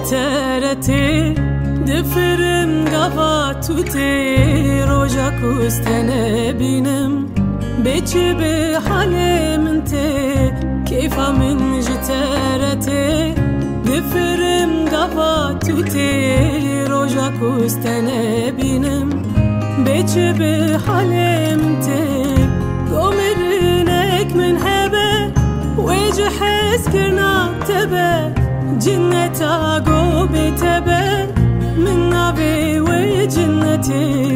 جترتي دفرم قفاتوتي روجا كوستنا بينم بيجي بحالي منتي كيف من جترتي دفرم قفاتوتي روجا كوستنا بينم بيجي بحالي منتي قمرنك من هبه ويجي حس كرنا تبه جنة عقوبة تبه من نبي وجنتي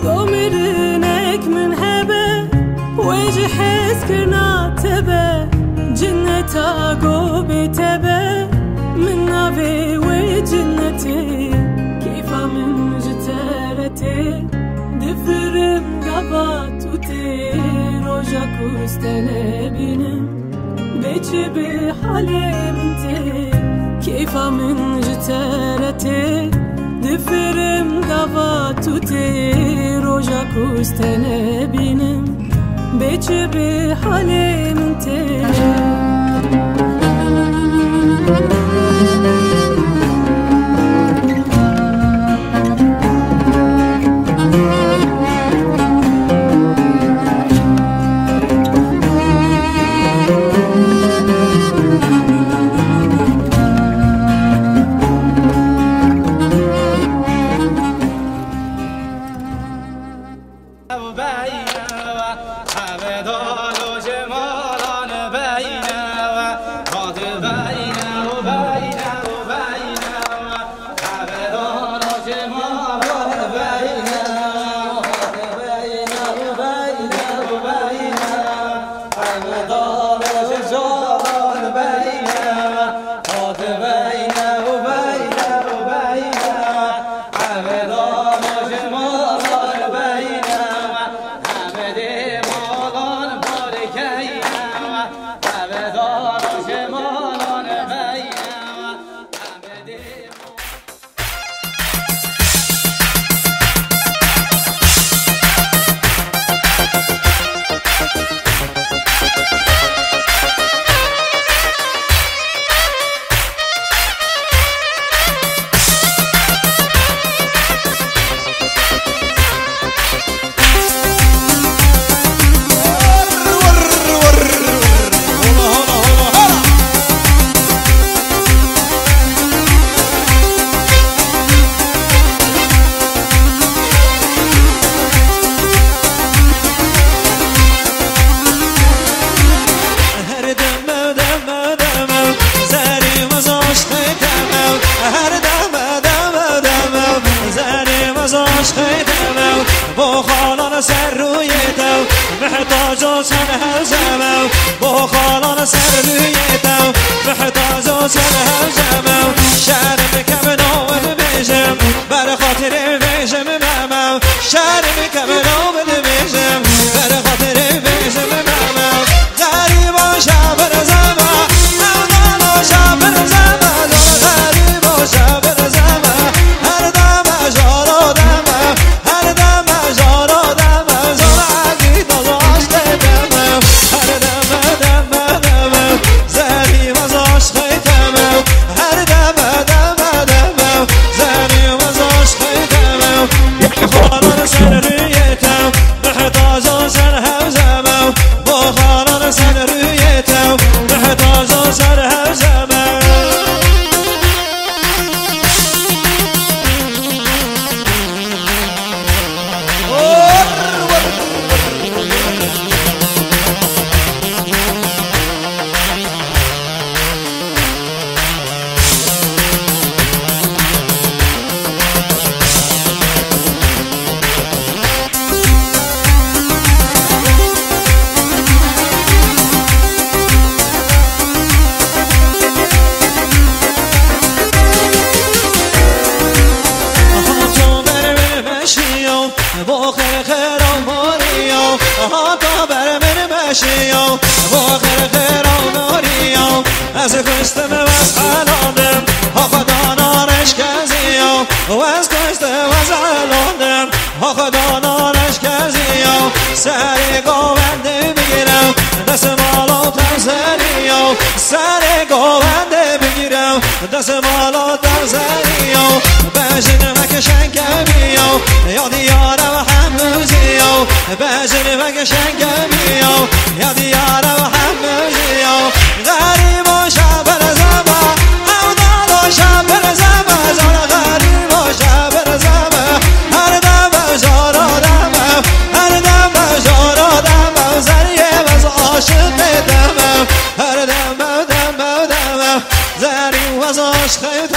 قمرنك من هبه ويجي حس كرنا تبه جنة عقوبة تبه من نبي وجنتي كيف من جترتي دفرم قباتوتي روجا كوستنا بينم بيجي بحالي منتي كيف من جترتي دفرم قباتوتي روجا كوستنا بينم بيجي بحالي منتي از کشتم و از حلالم خدا نارش کزیو و از کشتم و از حلالم خدا نارش کزیو سر گوونده بگیرم دست مالو تنزنیو سر گوونده بگیرم دست مالو زريو بجن مكشن كبيو يا ديار وحمزيو بجن مكشن كبيو يا ديار وحمزيو غريب وشابر زما او دار شابر زما زار غريب وشابر زما هر دم زار دم هر دم زار دم زریه وز عاشق دم هر دم زری وز عاشق